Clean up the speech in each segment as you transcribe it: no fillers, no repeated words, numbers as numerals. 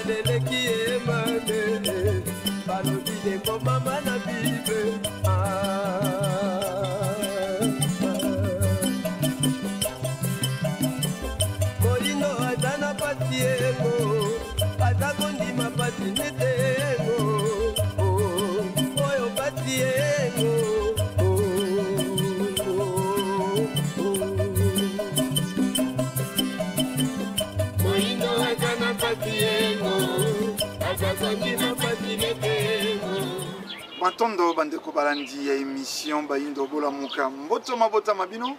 baleleki emame balobi deko mama na bibe moyindo atana patiengo atakondima patinetengo oyo patiengo Matondo bandeko balandi ya émission Bayindo Bolamuka mboto mabota mabino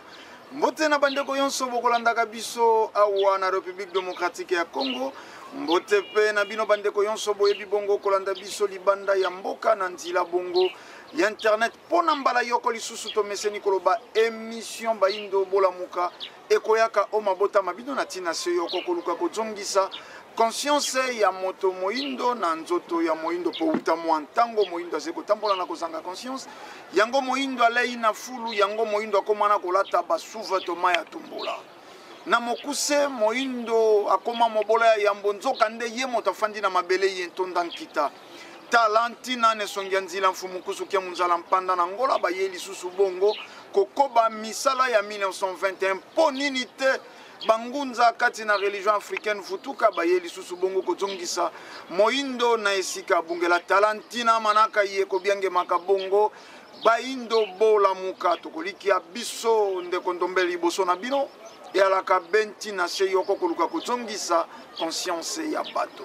mbote na bandeko yonso bokolandaka biso awa na République démocratique ya Congo mbote pe na bino bandeko yonso boyebi bongo kolanda biso libanda ya mboka na nzila bongo ya internet pona mbala yoko lisusu to meseni koloba émission Bayindo Bolamuka ekoyaka o mabota mabino na tina se yoko koluka kozongisa conscience ya moto moindo na nzoto ya moindo po uta mwantango moindo azeko tambola na kozanga conscience yango moindo alei na fulu yango moindo akoma na kolata basuva to maya tumbola na mokuse moindo akoma mobola ya yambo nzoka nde ye moto afandi na mabele ye ntonda nkita talantina ne songia nzila mfumukusu kia munzala mpanda na ngola bayeli susu bongo kokoba misala ya 1921 po nini te bangunza kati na religion africaine futuka bayeli susu bongo kozongisa moindo na esika bungela talantina manaka ye kobiange makabongo Bayindo Bolamuka tokolikia biso ndeko ndombeli boso na bino yalaka benti na se yoko koluka kozongisa conscience ya bato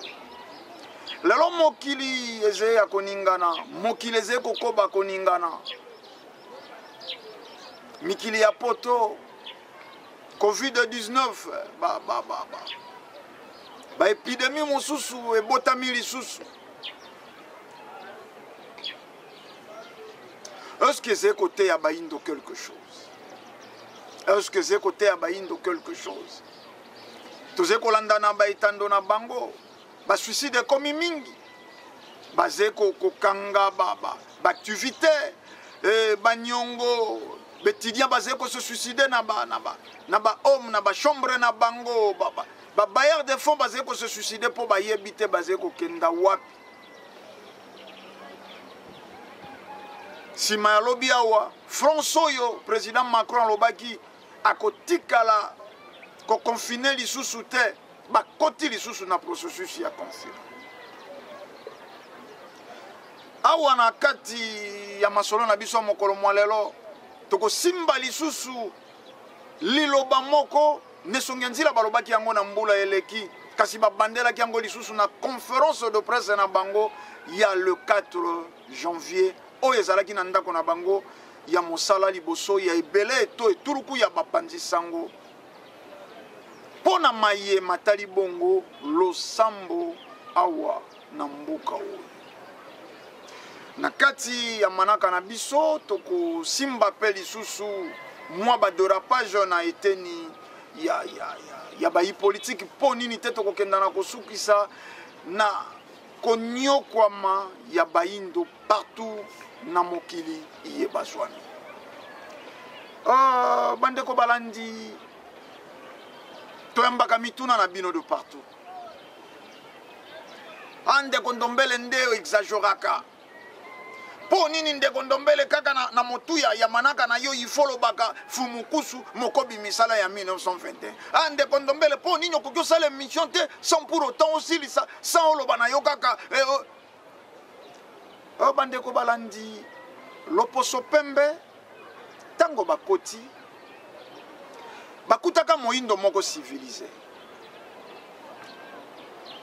lelo mokili eze ya koningana mokili eze kokoba koningana mikili ya poto Covid-19 ba épidémie mosusu ebotami lisusu est-ce que c'est côté ya Bayindo quelque chose est-ce que c'est côté ya Bayindo quelque chose toze kolanda na baitando na bango ba suicide komi mingi baze kokanga ba activité banyongo betidia baze ko se suicider na ba homme na ba chambre na bango ba bailleur de fonds baze ko se suicider po ba yebite baze ko kenda wapi sima ya lobi awa François yo président Macron lobaki akotikala ko confiner lisusu te ba koti lisusu na processus ya confinement awa na kati ya masolo na biso mokolo mwalelo toko simba lisusu liloba moko nesonge nzila balobaki yango na mbula eleki kasi babandelaki yango lisusu na conférence de presse na bango ya le 4 janvier oyo ezalaki na ndako na bango ya mosala liboso ya ebele eto eturuku ya bapanzi sango pona maye matali bongo losambo awa na mbuka oyo na kati ya manaka na biso toko simba pe lisusu mwa badorapage na eteni ya bayi politique po nini te toko kenda na kosukisa na konyokwama ya Bayindo partout na mokili iye bazwani bandeko balandi toyambaka mituna na bino de partout ande kondombele nde exagéraka po nini ndeko ndombele kaka na motuya ya manaka na yo ifolo baka fumukusu mokobi misala ya 1921 ande kondombele po nini okokyo sala mission te sans pour autant aussi sans oloba na yo kaka bandeko balandi loposo pembe tango bakoti bakutaka moindo moko civilisé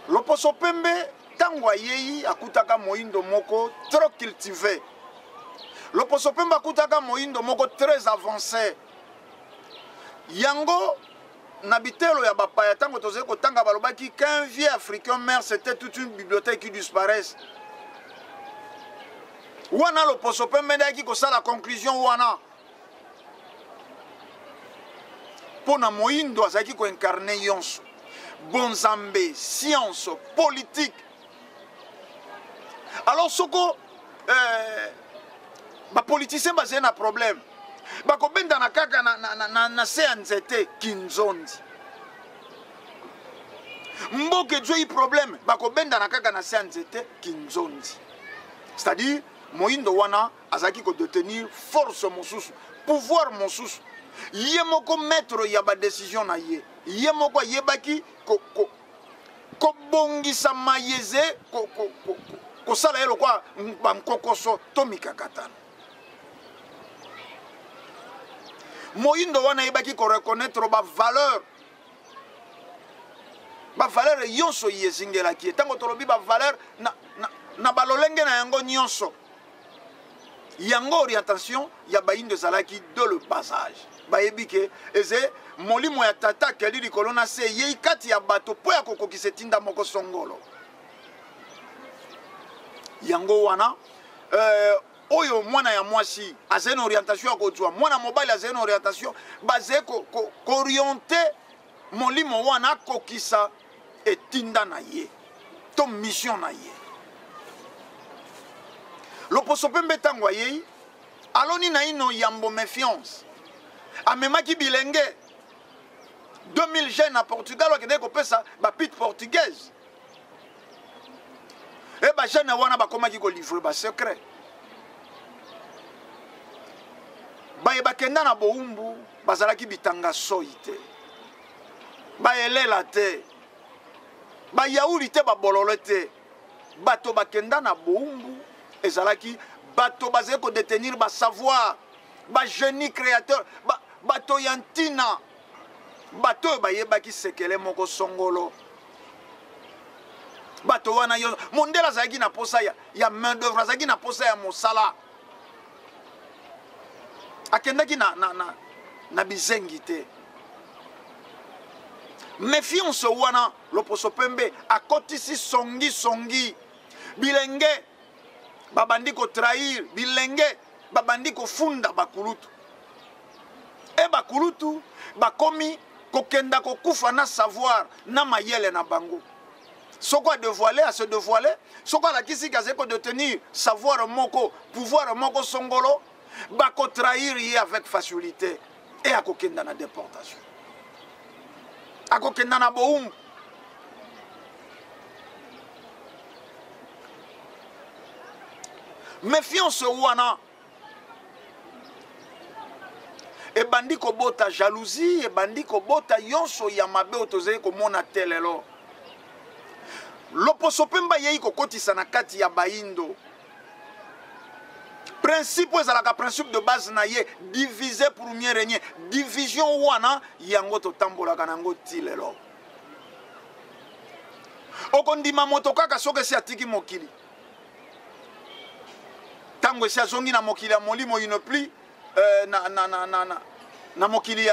loposo pembe tango ayei akutaka moindo moko trop cultivé loposo pembe akutaka moindo moko très avancé yango na bitelo ya bapaya tango tozali kotanga balobaki qu'un vieux africain meurt c'était toute une bibliothèque qui disparaisse wana loposo pembe ndaki kosala conclusion wana pona moindo azalaki koincarne yonso bonzambe science politique alors soko bapoliticien bazali na problème bakobendana kaka na se ya nzete kinzondi mboke joyi problème bako benda na kaka na nzete kinzondi. C'est-à-dire moyindo wana azaki ko détenir force mosusu, pouvoir mosusu. Ye moko maître ya ba décision na ye. Ye moko yebaki ko bongisa mayeze ko sala yelo kwa bankokoso tomika katana. Moyindo wana yebaki ko reconnaître ba valeur yonso yezingela ki tango tolobi ba valeur na balolenge na yango nyonso yango orientation ya bayindo zalaki de le passage bayebike eze molimo ya tata keli likolo na se ye kati ya bato po ya kokokisa tinda moko songolo yango wana oyo mwana ya mwasi azena orientation ya kozwa mwana mobali azena orientation baze ko orienter molimo wana kokisa etinda na ye to mission na ye loposo pembe tango ye aloni na ino yambo méfiance amemaki bilenge 2000 jeunes à Portugal wakende kopesa ba pit portugaise e ba jeune wana bakomaki ko livrer ba secret baye bakenda na boumbu bazalaki bitanga soite bayelela te bayauli te babololo te bato bakenda na boumbu ezalaki bato bazali ko détenir ba savoir ba génie créateur bato yantina bato bayebaki sekele moko songolo bato wana yo mondela azalaki na posa ya main d'œuvre azalaki na posa ya mosala akendaki na bizengi te méfiance wana loposo pembe akotisi songi bilenge babandi ko trahir bilenge babandi ko funda bakulutu e bakulutu bakomi kokenda kokufa na savoir na mayele na bango soko a dévoilé à se dévoiler soko la kisi kaze ko détenir savoir moko pouvoir moko songolo bako trahir ye avec facilité et akokenda na déportation akokenda na boum méfiance wana ebandi kobota jalousie ebandi kobota yonso ya mabe otozeli komona telelo loposo pemba yei kokotisa na kati ya bayindo principe ezalaka principe de base na ye diviser pour mieux régner division wana yango totambolaka nango tilelo okondima moto kaka soki esi atiki mokili tango esi azongi na mokili ya molimo ino pli na mokili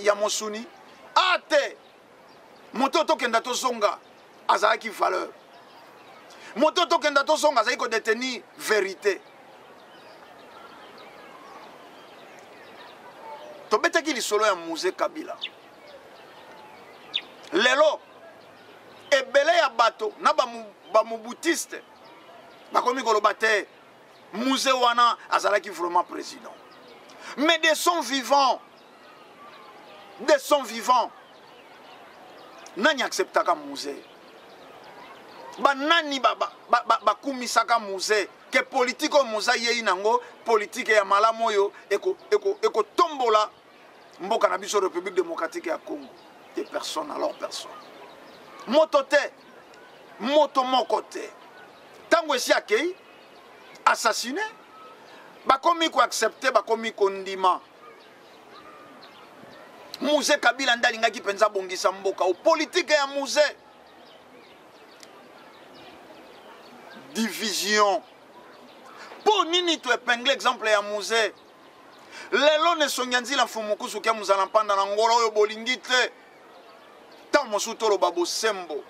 ya mosuni ate moto tokenda tozonga azalaki valeur moto tokenda tozonga azalaki kodétenir vérité tobetaki lisolo ya musée Kabila lelo ebele ya bato na bamubutiste bakomi koloba te musée wana azalaki vraiment président mais de son vivant nani acceptaka musée banani bakumisaka musée ke politique o musa yei nango politique ya malamu oyo ekotombola mboka na biso République démocratique ya Congo des personnes alors personne moto te moto moko te tango esi akei assassiné bakomi ko accepter bakomi kondima musée Kabila ndalingaki penza bongisa mboka o politique ya musée division pour nini tu épingle exemple ya musée lelo ne sonyanzi la fumukusu kia muzala mpanda na ngolo oyo bolingi te ta mosu toloba bosembo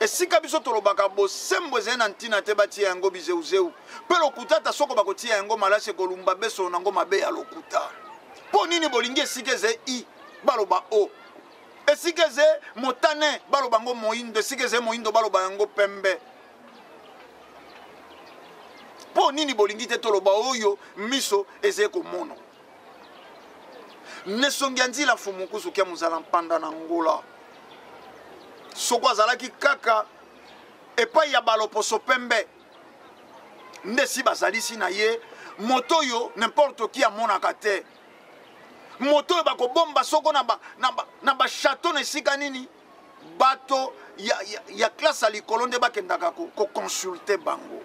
esika biso tolobaka bosembo ezali na ntina te batia yango bizeuzeu mpe lokuta ta soko bakotia yango malasi kolumba beso nango mabe ya lokuta mpo nini bolingi esika eze i baloba o esika eze motane baloba yango moindo esika eze moindo baloba yango pembe mpo nini bolingi te toloba oyo miso eze komono nesongi ya nzila fumukusu kia muzala mpanda na ngola soko azalaki kaka epai ya baloposo pembe nde si bazalisi na ye moto oyo n'importe qui amonaka te moto oyo bakobomba soko na bachateau na esika nini bato ya classe ya likolo nde bakendaka koconsulte bango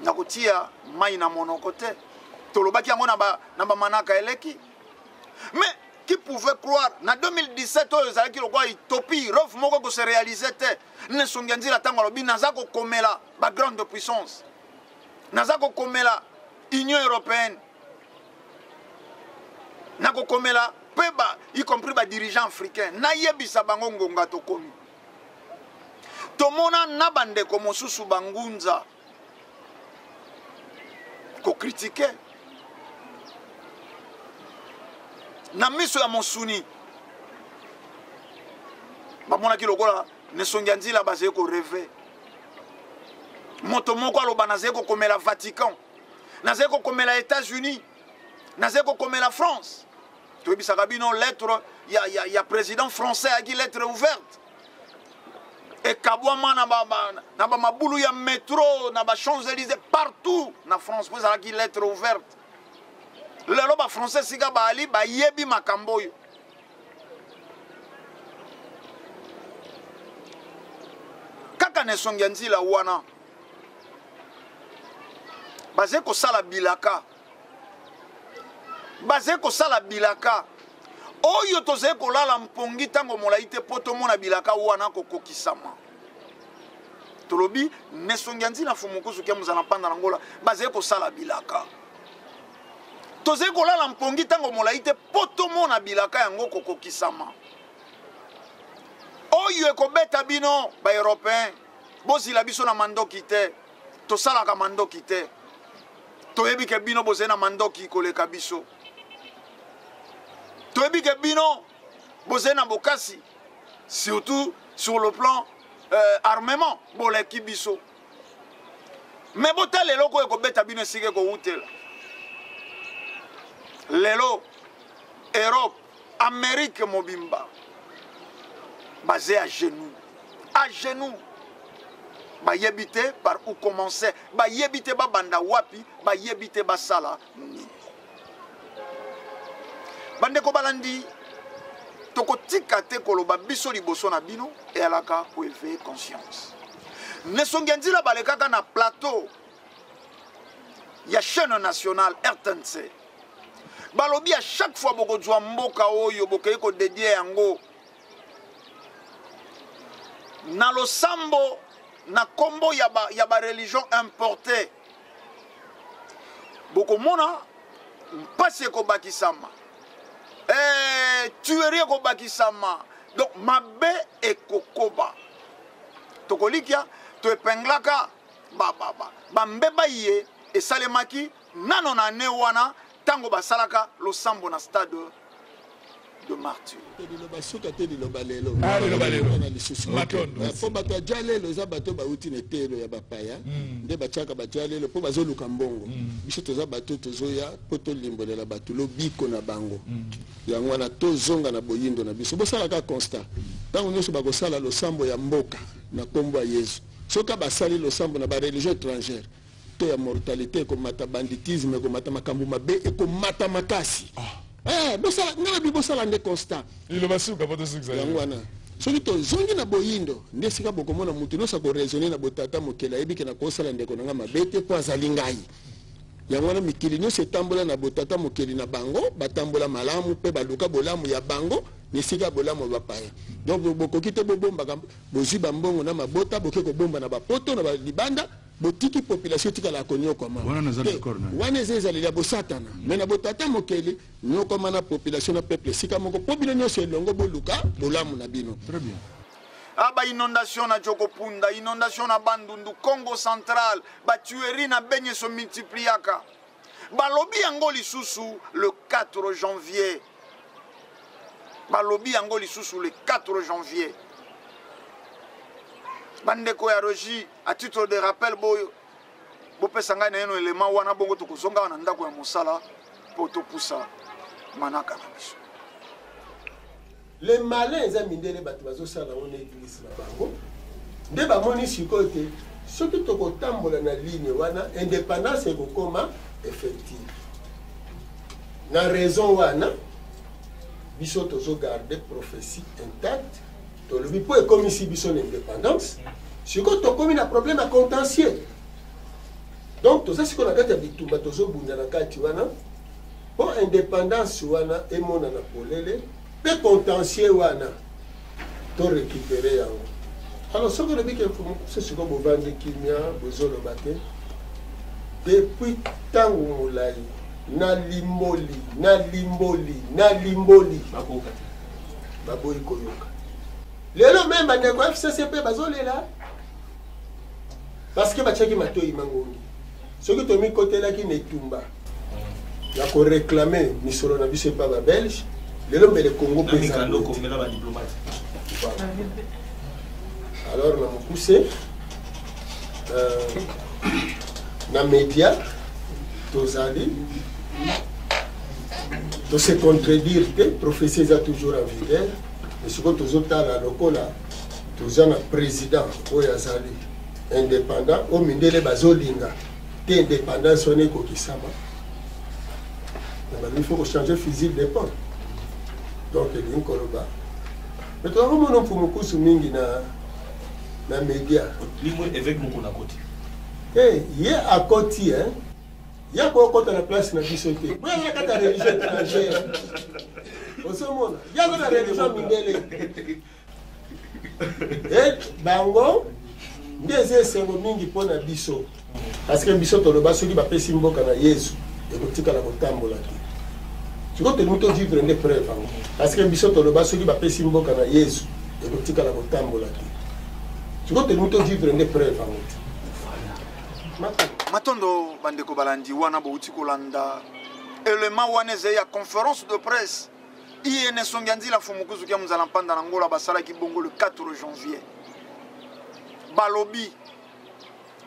na kotia mai na monoko te tolobaki yango na bamanaka eleki mais qui pouvait croire na 2017 oyo ezalaki lokwa utopie rêve moko ko se réaliser te Nesongi Nzila ntango alobi naza kokomela ba grande puissance naza kokomela Union européenne na kokomela pe ba y compris ba dirigeants africains na yebisa bango ngonga tokomi tomona na bandeko mosusu bangunza ko critiquer na miso ya mosuni bamonaki lokola Nesongi Nzila bazali ko rêver moto moko aloba nazali kokomela Vatican nazali kokomela États-Unis nazali kokomela France toyebisaka bino lettre ya président français aki lettre ouverte ekabwama na bamabulu ya métro na ba Champs-Élysées partout na France po ezalaki lettre ouverte lelo bafrançais sika baali bayebi makambo oyo kaka Nesongi Nzila wana bazali kosala bilaka oyo tozali kolala mpongi ntango molai te mpo tomona bilaka wana kokokisama tolobi Nesongi Nzila fumukusu ke muzana panda na ngola bazali kosala bilaka tozali kolala mpongi ntango molai te mpo tomona bilaka yango kokokisama oyo ekobeta bino baeuropéen bozila biso na mandoki te tosalaka mandoki te toyebi ke bino bozali na mandoki koleka biso toyebi ke bino bozali na bokasi surtout sur le plan armement boleki biso me botala eloko ekobeta bino esika ekowutela lelo Europe Amérique mobimba basé à genoux bayebite par où commencer bayebite babanda wapi bayebite basala nini bandeko balandi tokotika te koloba biso liboso na bino et alaka ko éveiller conscience Nesongi Nzila balekaka na plateau ya chaîne nationale RTNC balobi à chaque fois bokozwa mboka oyo bokei ko dédier yango na losambo na kombo ya ba religion importée bokomona mpasi ekobakisama tuerie ekobakisama donc mabe ekokoba tokolikia toepenglaka bambeba ye esalemaki nano na ne wana tango basalaka losambo na stade de martyr basuka te liloba lelo na lisusu fo bato aja lelo eza bato bauti na etelo ya bapaya nde batiaka bato ya lelo mpo bazoluka mbongo biso toza bato tozoya mpo tolimbolela bato lobiko na bango yango wana tozonga na boyindo na biso bosalaka constat ntango nyonso bakosala losambo ya mboka na nkombo ya yesu soki basali losambo na bareligion étrangère to ya mortalité ekomata banditisme ekomata makambo mabe ekomata makasi bosala ngala bibosala nde constat ilo basuka poto suksa yango wana soki tozongi na boyindo nde esika bokomona mutu nyonso akoraisonne na botata mokili ayebike na kosala ndeko na nga mabe te mpo azali ngai yango wana mikili nyonso etambola na botata mokili na bango batambola malamu mpe baluka bolamu ya bango na esika bolamu ya bapaya donc bokoki te bobombaka bozwi bambongo na mabota boke kobomba na bapoto na balibanda botiki population tikala konyokwama wana eza ezaleli ya bosatana me na botata mokeli nyokoma na population na peuple esika moko mpo bino nyonso elongo boluka bolamu na bino. Très bien. Aba inondation na Jokopunda, inondation na Bandundu, Congo central, ba tuerie na benye so multipliaka. Balobi yango lisusu le 4 janvier. Balobi yango lisusu le 4 janvier. Bandeko ya Roji, à titre de rappel, bopesanga na eno élément wana bongo tokozonga na ndako ya mosala po topusa manaka na biso. les malins eza mindele bato bazosala ngo na église na bango nde bamoni sikoyo te soki tokotambola na ligne wana indépendance ekokoma effective na raison wana biso tozogarde prophétie intacte tolobi mpo ekomisi biso na indépendance sikoyo tokomi na problème ya contentieux donc toza sikoyo na kati ya bitumba tozobunda na kati wana mpo indépendance wana emonana polele mpe contentieux wana torécupere yango alors soki olobiki so sikoyo bovandi kimia bozoloba te depuis ntango molai nalimboli baboyi koyoka lelo meme bandeko FCC mpe bazolela parce que batiaki matoi mangongi soki tomikotelaki na etumba ya koreklame misolo na biso epa babelge lelo mbele Congo pesa alors na mokuse na média tozali to se contredire te prophétie eza toujours en vigueur mais sikoyo tozotala lokola toza na président oyo azali indépendant oyo mindele bazolinga te indépendance wana ekokisama il faut changer fusil d'épaule donc elingi koloba mais tozakomona mfu mokusu mingi na média ye akoti ya kokota na place na biso te boya kata religion étrangère osomona yaza na religion mindele bango nde eza esengo mingi mpo na biso parce que biso toloba soki bapesi mboka na yesu ekotikala kotambola te sikoyo tolingi tovivre nde preuve yango parce que biso toloba soki bapesi mboka na yesu ekotikala kotambola te sikoyo tolingi tovivre nde preuve yango te matondo bandeko balandi wana bouti kolanda élément wana eza ya conférence de presse iyene songi nzila fumukuzu kia muzala mpanda na ngola basalaki bongo le 4 janvier balobi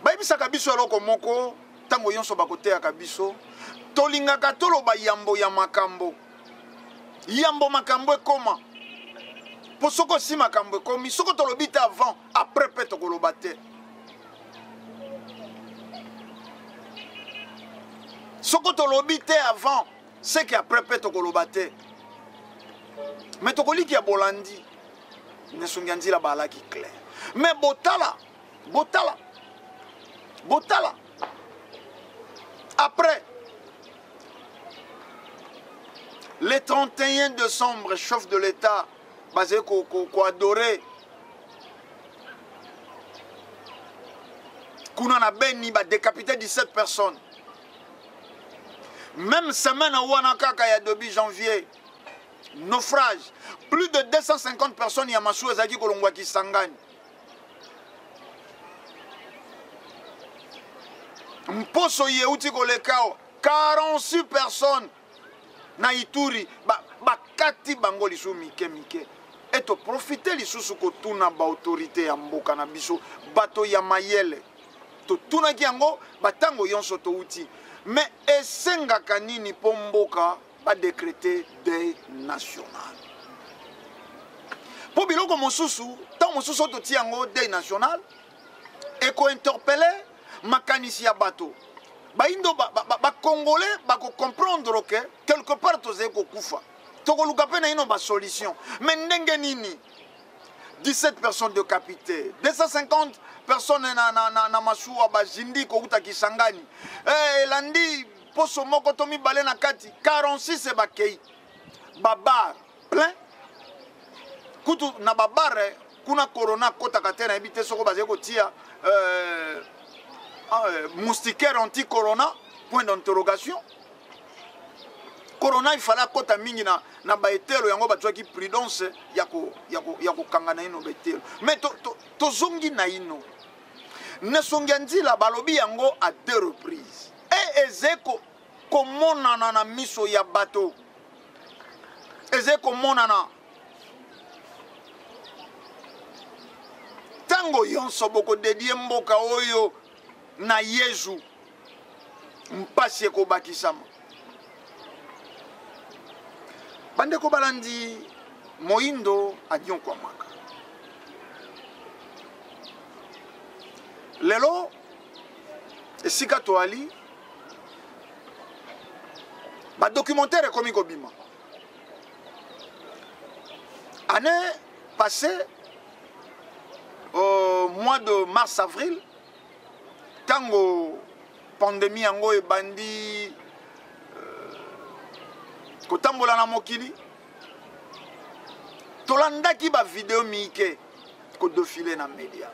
bayebisaka biso eloko moko ntango nyonso bakoteyaka biso tolingaka toloba yambo ya makambo ekoma mpo soko si makambo ekomi soko tolobi te avant après mpe tokoloba te soko tolobi te avant c'est que après mpe tokoloba te mais tokoliki ya bolandi nesongi ya nzela balaki clair mais botala après le 31 décembre chef de l'état basé ko adoré kuna na beni ba décapité 17 personnes même semaine wana kaka ya début janvier naufrage plus de 250 personnes ya masu ezaki kolongwa Kisangani mposo yeuti kolekao 46 personnes na Ituri bakati bango lisu mike eto profiter lisusu kotuna ba autorité ya mboka na biso bato ya mayele totunaki yango batango yonso touti mais esengaka nini mpo mboka badécréter deuil national mpo biloko mosusu ntango mosusu toti yango deuil national ekointerpele makanisi ya bato baindo bacongolais bakocomprendre ke quelque part tozali kokufa tokoluka mpe na ino basolution mais ndenge nini 17 personnes décapitées 250 personnes na masuwa bazindi kouta Kisangani elandi poso moko to mibale na kati 46 bakei babar plein kutu na babare kuna corona kotaka te na yebi te soko bazali kotia moustiquaire anti-corona point d'interrogation corona il fallait kota mingi na baetelo yango batwaki prudence ya kokanga na ino baetelo mais tozongi na ino nesongi nzila balobi yango à 2 reprises et ezeko komonana na miso ya bato ezeko monana tango yonso boko dédié mboka oyo na Yesu mpasi ekobakisama bandeko balandi moindo adionkwamaka lelo esika toali badocumentaire ekomi kobima année passée au mois de mars-avril tango pandémie yango ebandi kotambola na mokili tolandaki ba vidéo mike kodofile na média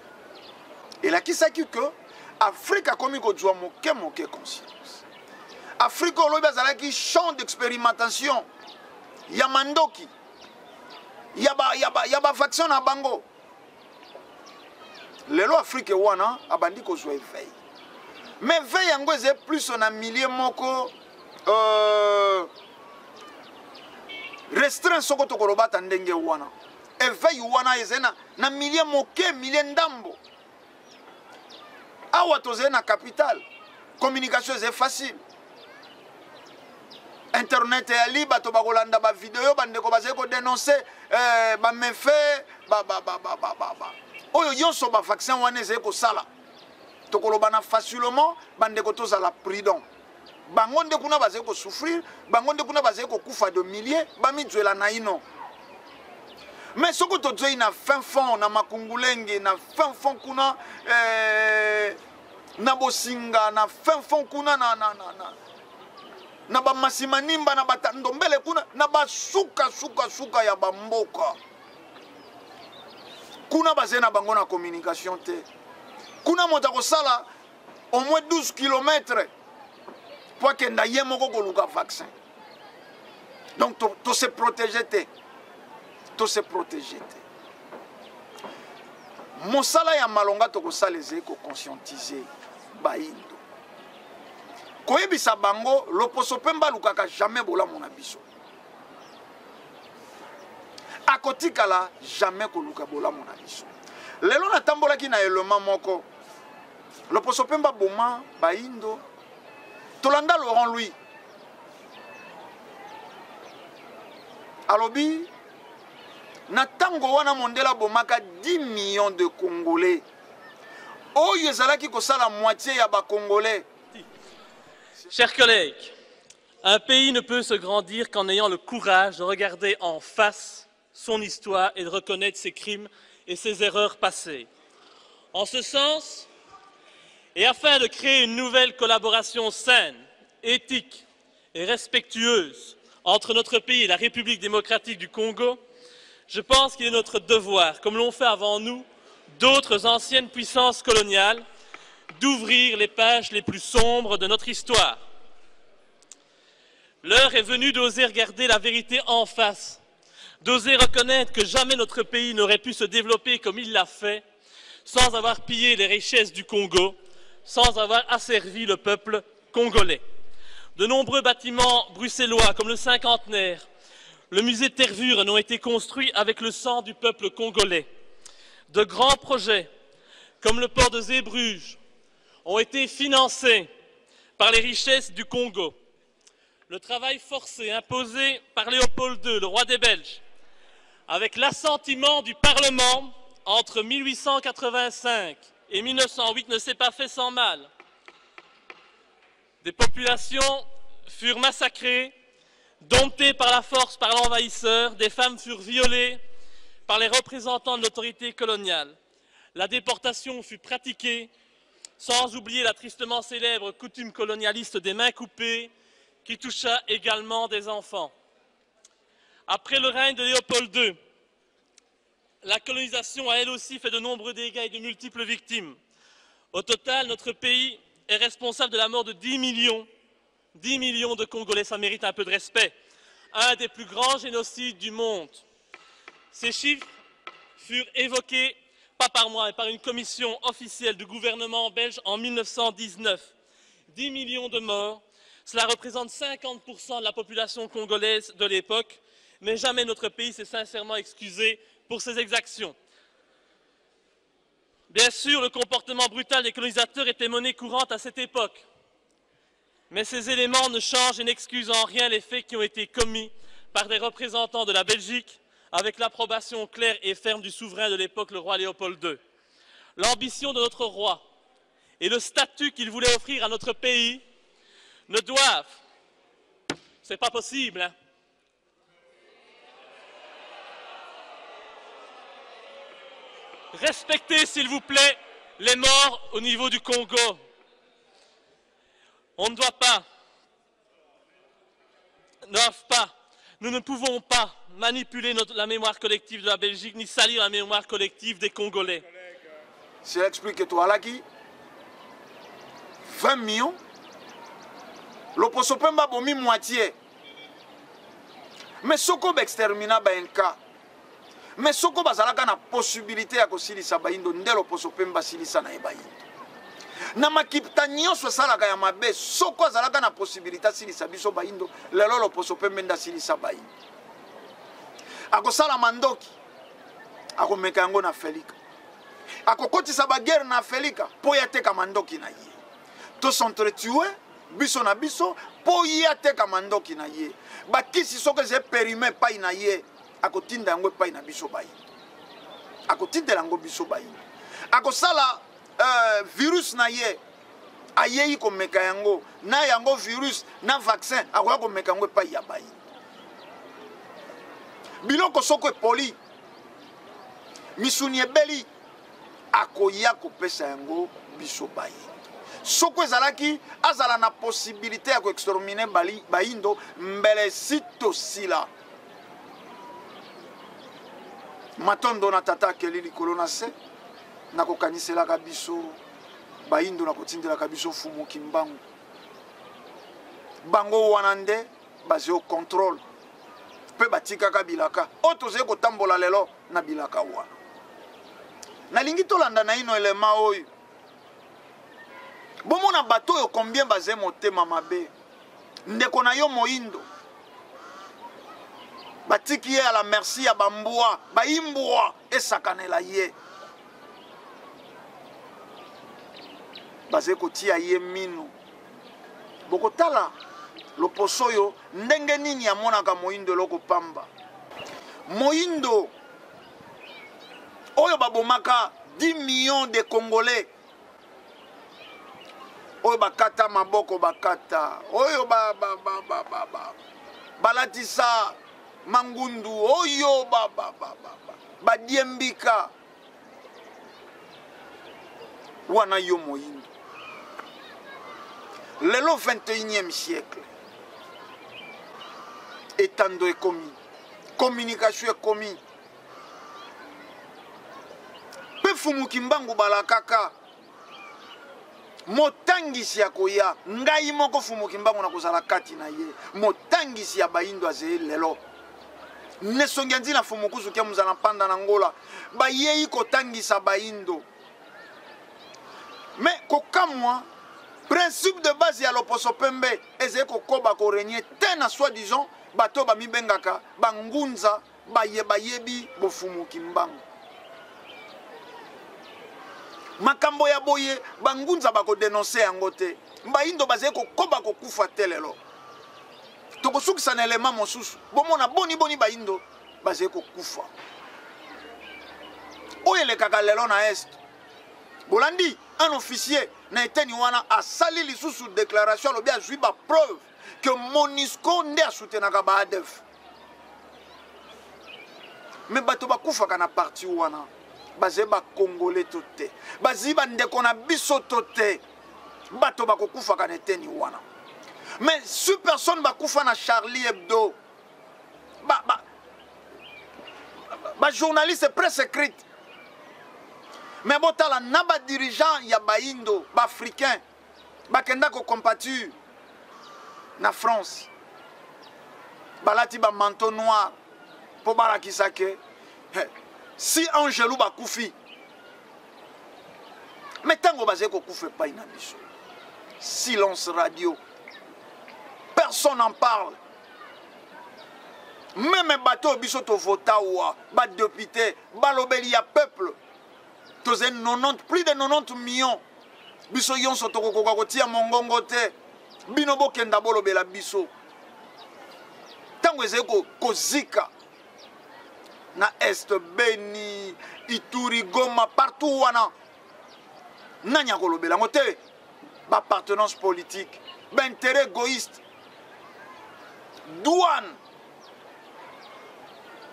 elakisaki que Afrique akomi kozwa moke conscience Afrique olobi azalaki champ d'expérimentation ya mandoki ya ba faction na bango lelo Afrique wana abandi kozwa éveil mais veille yango eze plus na milieu moko restreint soko tokolobata ndenge wana éveil wana eze na milieu moke milieu ndambo awa toze na capitale communication eze facile internet eyali bato bakolanda ba video bandeko bazali kodénoncer ba méfait oyo nyonso ba vaccin wana ezali kosala tokolobana facilement bandeko tozala prudent bango nde kuna bazali kosouffrir bango nde kuna bazali kokufa de milliers bamizwela na ino mais soko tozoi na fin fond na makungulenge na fin fond kuna na bosinga na fin fond kuna na bamasimanimba na batandombele kuna na basuka ya bamboka kuna bazali na bango na communication te kuna moto akosala au moins 12 km pour akenda ye moko koluka vaccin donc to se protéger te mosala ya malonga tokosala ezali kokonscientiser bayindo koyebisa bango loposo mpe mbalukaka jamais bolamu na biso akotikala jamais koluka bolamu na biso lelo natambolaki na elema moko loposo mpe mbaboma bayindo tolanda Laurent Louis alobi na tango wana mondela bomaka 10 millions de Congolais oyo ezalaki kosala moitié ya ba Congolais. Chers collègues, un pays ne peut se grandir qu'en ayant le courage de regarder en face son histoire et de reconnaître ses crimes et ses erreurs passées. En ce sens, et afin de créer une nouvelle collaboration saine, éthique et respectueuse entre notre pays et la République démocratique du Congo, je pense qu'il est notre devoir, comme l'ont fait avant nous d'autres anciennes puissances coloniales, d'ouvrir les pages les plus sombres de notre histoire. L'heure est venue d'oser regarder la vérité en face, d'oser reconnaître que jamais notre pays n'aurait pu se développer comme il l'a fait, sans avoir pillé les richesses du Congo, sans avoir asservi le peuple congolais. De nombreux bâtiments bruxellois, comme le Cinquantenaire, le musée de Tervuren, ont été construits avec le sang du peuple congolais. De grands projets, comme le port de Zeebrugge, ont été financés par les richesses du Congo. Le travail forcé imposé par Léopold II, le roi des Belges, avec l'assentiment du Parlement entre 1885 et 1908 ne s'est pas fait sans mal. Des populations furent massacrées, domptées par la force par l'envahisseur, des femmes furent violées par les représentants de l'autorité coloniale. La déportation fut pratiquée, sans oublier la tristement célèbre coutume colonialiste des mains coupées, qui toucha également des enfants. Après le règne de Léopold II, la colonisation a elle aussi fait de nombreux dégâts et de multiples victimes. Au total, notre pays est responsable de la mort de 10 millions de Congolais. Ça mérite un peu de respect. Un des plus grands génocides du monde. Ces chiffres furent évoqués, pas par moi, mais par une commission officielle du gouvernement belge en 1919. 10 millions de morts, cela représente 50% de la population congolaise de l'époque, mais jamais notre pays s'est sincèrement excusé pour ces exactions. Bien sûr, le comportement brutal des colonisateurs était monnaie courante à cette époque. Mais ces éléments ne changent et n'excusent en rien les faits qui ont été commis par des représentants de la Belgique, avec l'approbation claire et ferme du souverain de l'époque, le roi Léopold II. L'ambition de notre roi et le statut qu'il voulait offrir à notre pays ne doivent, c'est pas possible, hein, respectez, s'il vous plaît, les morts au niveau du Congo. On ne doit pas, nous ne pouvons pas manipuler la mémoire collective de la Belgique, ni salir la mémoire collective des Congolais. C'est expliqué toi là qui 20 millions, l'opposopemba bomi moitié. Mais soko extermina ba un cas. Mais soko bazalaka na possibilité ya kosilisa baindo ndelo posopemba silisa na ebayindo. Na makipta nyonso salaka ya mabe soko azalaka na possibilité silisa biso baindo lelo lo posopemba nda silisa baindo. Akosala mandoki akomeka yango na Felika. Akokotisa ba guerre na Felika po ya teka mandoki na ye. To s'entretuer biso na biso po ya teka mandoki na ye. Bakisi soko ze périmé pa na ye. Akotinda yango pa na biso bayi. Akotinda yango biso bayi. Akosala virus na ye. Ayeyi komeka yango na yango virus na vaccin akoya komeka yango pa ya bayi. Biloko soko poli misuni ebeli akoya kopesa yango biso bayi. Soko ezalaki azala na possibilité ya ko exterminer baindo mbele sito sila. Matondo na tata keli likolo na se na kokanisela biso baindo na kotindela biso fumu kimbangu bango wanande basé au contrôle pe batika ka bilaka otoze ko tambola lelo na bilaka wana nalingi tolanda na ino elema oyo bomona bato yo combien basé motema mabe ndeko na yo moindo batiki ye à la merci ya bambua baimbua esakanela ye baze kotia ye mino bokotala loposo yo ndenge nini amonaka moindo loko pamba moindo oyo babomaka 10 millions de Congolais oyo bakata maboko bakata oyo balatisa mangundu oyo badiembika wana yo moindo lelo 21e siècle etando ekomi communication ekomi pe fumuki mbangu balakaka motangisi ya koya ngai moko fumuki mbangu na kozala kati na ye motangisi ya baindo azeye lelo nesongi nzina fumukuzu ke muzana panda na ngola bayeyi kotangisa baindo mais kokamwa principe de base ya loposo pembe ezeye kokoba korenye tena soi-disant bato bamibengaka bangunza bayebi bofumuki mbangu makambo ya boye bangunza bakodenonse yango te baindo bazeye kokoba kokufa te lelo tokosukisa na elema mosusu bomona boni baindo bazeye kokufa oyo elekaka lelo na est bolandi un officier na eteni wana asali lisusu déclaration alobi azwi bapreuve que MONUSCO nde asoutenaka baadef me bato bakufaka na parti wana bazeye bakongole to te bazwi bandeko na biso to te bato bakokufaka na eteni wana mais si personne bakufa na Charlie Hebdo journaliste presse écrite mais botala na ba dirigeant ya baindo ba africain bakenda ko compatir na France balati ba manteau noir po barakisa ke si Angelou bakufi mais tango bazé ko kufe pa ina biso silence radio personne n'en parle même bateau biso to vota wa ba député balobeli ya peuple toze 90 plus de 90 millions biso yonso tokokoka kotia mongongo te bino bokenda bolobela biso tango ezeko kozika na Est, Beni, Ituri, Goma, partout wana. Nanya kolobela ngote ba appartenance politique, ba intérêt égoïste. Douane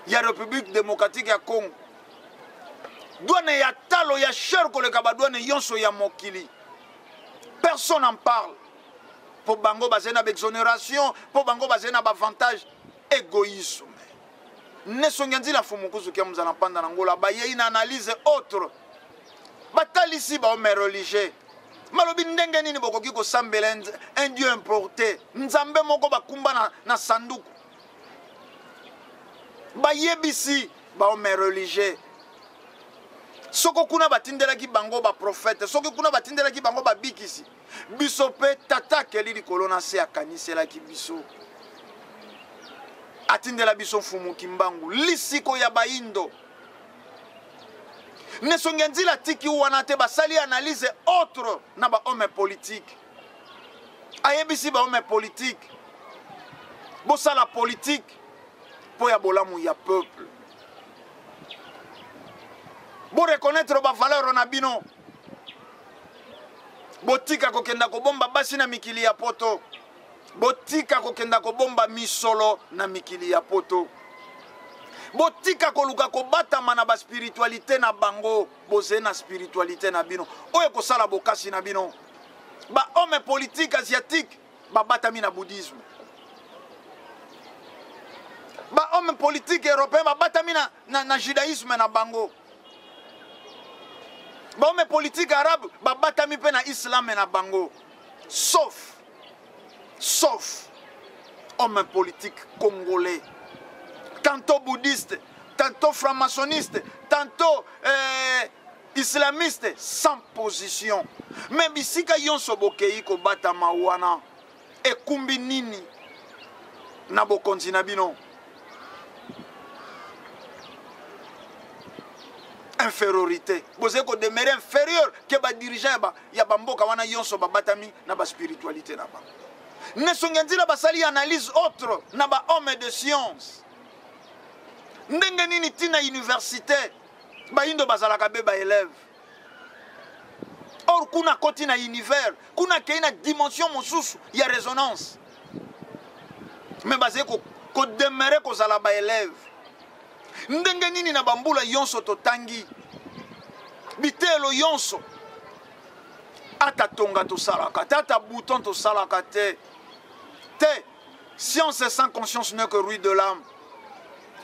ya République démocratique ya Congo. Douane ya talo ya cher koleka ba douane yonso ya mokili. Personne n'en parle. Pour bango bazena exonération, pour bango bazena avantage, égoïsme. Ne songanzi la fumukuzu kia mzana panda nangola ba ye une analyse autre. Batalisi ba homme religieux. Malobi ndenge nini bokoki ko sambela un dieu importé. Nzambe moko bakumba na sanduku. Ba yebisi ba homme religieux. Soko kuna batindela ki bango ba prophète, soko kuna batindela ki bango ba bikisi. Biso pe tata keli likolo na se akanisela ki biso. Atindela biso fumu kimbangu lisiko ya baindo. Nesongenzila tiki wana te basali analyse autre na ba homme politique. Ayebisi ba homme politique. Bosa la politique po ya bolamu ya peuple. Bo reconnaître ba valeur na bino. Botika kokenda ko bomba basi na mikili ya poto. Botika kokenda ko bomba misolo na mikili ya poto. Botika koluka ko batama na ba spiritualité na bango, boze na spiritualité na bino. Oye ko sala bokasi na bino. Ba homme politique asiatique ba batami na bouddhisme. Ba homme politique européen ba batami na judaïsme na bango. Ba homme politique arabe ba batami pe na islam na bango. Sauf homme politique congolais. Tantôt bouddhiste, tantôt franc-maçonniste, tantôt islamiste, sans position. Mais bisika yonso bokei ko batama wana ekumbi nini na bokonzi na bino. Infériorité. Vous êtes demeurer inférieur que ba dirigeant ya bamboka wana yonso ba batami na ba spiritualité na ba. Ne songenzi ba sali analyse autre na ba homme de science. Ndenge nini tina université ba indo bazalaka be ba élève. Or kuna koti na univers, kuna keina dimension mosusu ya résonance. Mais bazé ko demeurer ko zala ba élève. Ndenge nini na bambula yonso totangi bitelo yonso ata tonga to salaka tata bouton to salaka te science sans conscience n'est que ruine de l'âme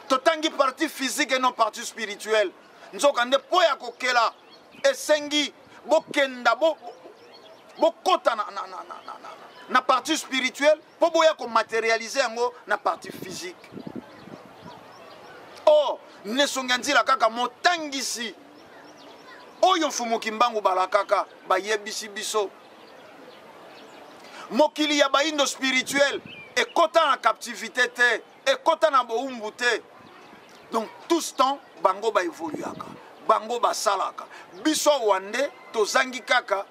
totangi partie physique et non partie spirituelle nzoka nde poya kokela esengi bokenda bokota na partie spirituelle po boya ko matérialiser yango na partie physique. Oh, nesonganzila kaka motangisi. Oyo mfumu kimbangu balakaka ba yebisi biso. Mokili ya baindo spirituel ekota na captivité te, ekota na boumbu te. Donc tout ce temps bango ba évoluaka, bango ba salaka. Biso wande tozangi kaka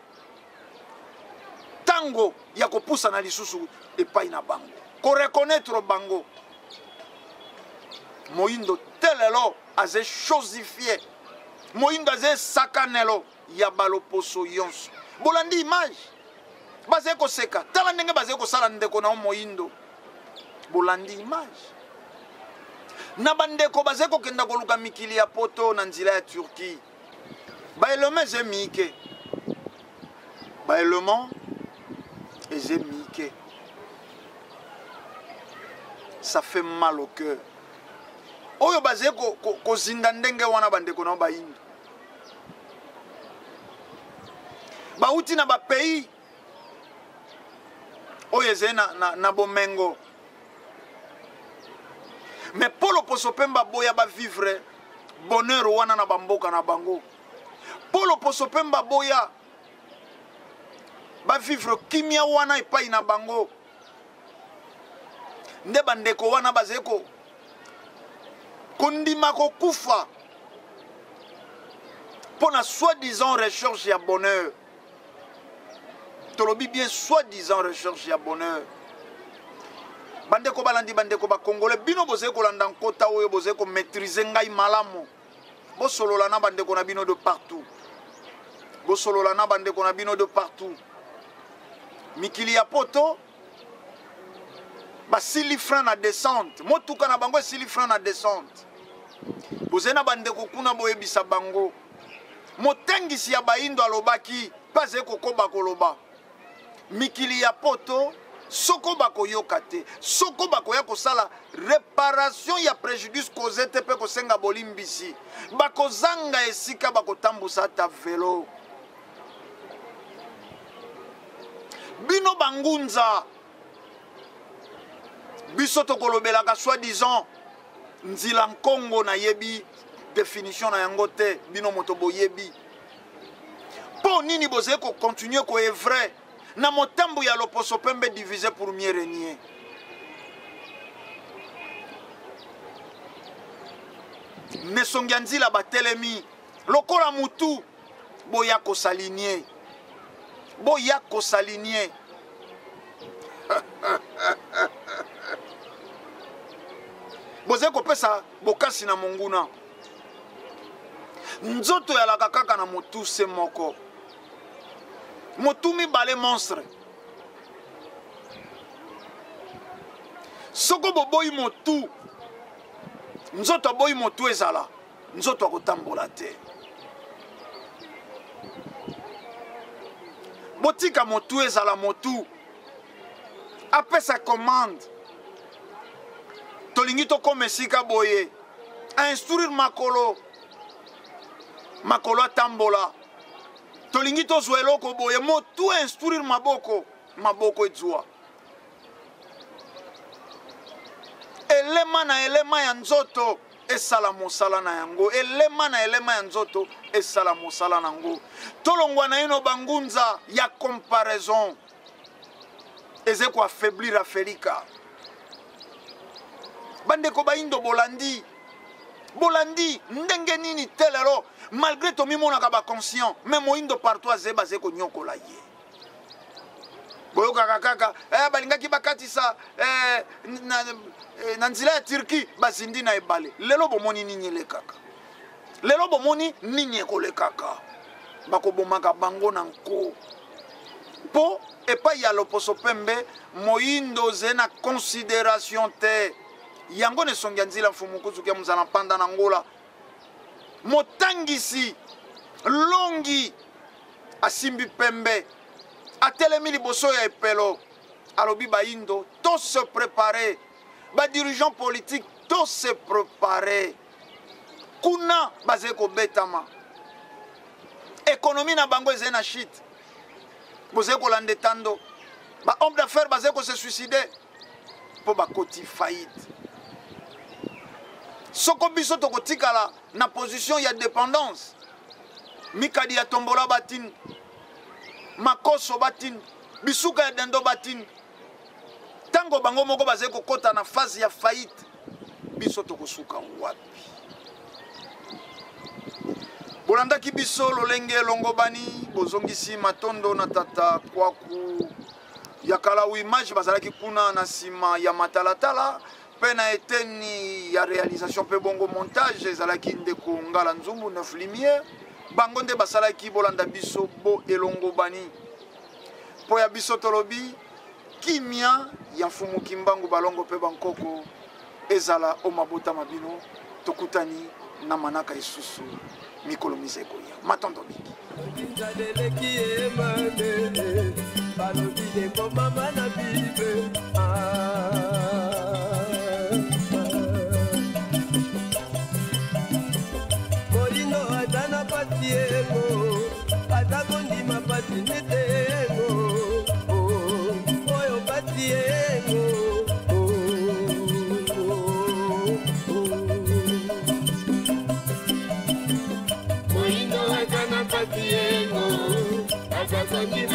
tango ya kopusa na lisusu epai na bango. Ko reconnaître bango. Moindo telelo aze chosifié. Moindo aze sakanelo ya baloposo yonso. Bolandi image. Baze ko seka. Tala ndenge baze ko sala ndeko na moindo. Bolandi image. Na bandeko baze ko kenda koluka mikili ya poto na nzila ya Turquie. Ba eleme ze mike. Ba elemo eze mike. Ça fait mal au cœur. Oyo baze ko zinda ndenge wana bandeko na bayindo. Ba uti na ba pays. Oyo eze na bomengo. Mais polo poso pemba boya ba vivre bonheur wana na bamboka na bango. Polo poso pemba boya ba vivre kimia wana epai na bango. Nde bandeko wana bazeko kondima ko kufa pour na soi-disant recherche ya bonheur. Tolobi bien soi-disant recherche ya bonheur. bandeko balandi bandeko ba congolais bino boze ko landa nkota oyo boze ko maîtriser ngai malamu bo solola na bandeko na bino de partout bo solola na bandeko na bino de partout mikili ya poto ba 6 francs na descente motuka na bango 6 francs na descente boze na bandeko kuna boyebisa bango motengisi ya baindo alobaki paze kokoba koloba mikili ya poto soko bakoyoka te soko bakoya kosala réparation ya préjudice causé te pe kosenga bolimbisi bakozanga esika bakotambusa ta velo bino bangunza biso tokolobelaka soi-disant nzila nkongo na yebi définition na yango te bino moto boyebi po nini boze ko continuer ko est vrai na motambu ya loposo pembe divisé pour mieux régner nesongi nzila batelemi lokola mutu boya kosaligner boze kopesa bokasi na monguna nzoto ya laka kaka na motu se moko motu mibale monstre soko boboyi motu nzoto aboyi motu ezala nzoto akotambola te botika motu ezala motu apesa commande tolingi tokoma esika boye instruire makolo atambola tolingi tozwa eloko boye motu instruire maboko ezwa elema na elema ya nzoto esala mosala na yango elema na elema ya nzoto esala mosala na yango tolongwa na ino bangunza ya comparaison eze ko affaiblir Afrika bandeko baindo bolandi ndenge nini telero malgré to mimonaka ba conscient mais moindo partout azeba ze ko nyokola ye boyoka kaka balingaki bakatisa na nzila ya Turki bazindi na ebale lelo bomoni nini elekaka lelo bomoni nini ekolekaka bakobomaka bango na nko po epai ya loposo pembe moindo ze na considération te yango nesongi nzila mfumukuzu ke muzana panda na ngola motangisi longi asimbi pembe atelemi liboso ya epelo alobi baindo to se préparer ba dirigeant politique to se préparer kuna baze ko betama économie na bango eze na shit boze ko lande tando ba homme d'affaires baze ko se suicider po ba koti faillite soko biso tokotikala na position ya dépendance mikadi ya tombola batin makoso batin bisuka ya dendo batin tango bango moko baze kokota na phase ya faillite biso tokosuka wapi bolandaki biso lolenge elongo bani bozongisi matondo na tata kwaku ya kala image bazalaki kuna na sima ya matalatala pena eteni ya réalisation pe bongo montage ezalaki ndeko ngala nzumbu 9 lumière bango nde basalaki bolanda biso bo elongo bani po ya biso tolobi kimia ya mfumu kimbangu balongo pe bankoko ezala o mabota mabino tokutani na manaka isusu mikolo miseko ya matondo biki Moindo agana patiengo, agazaki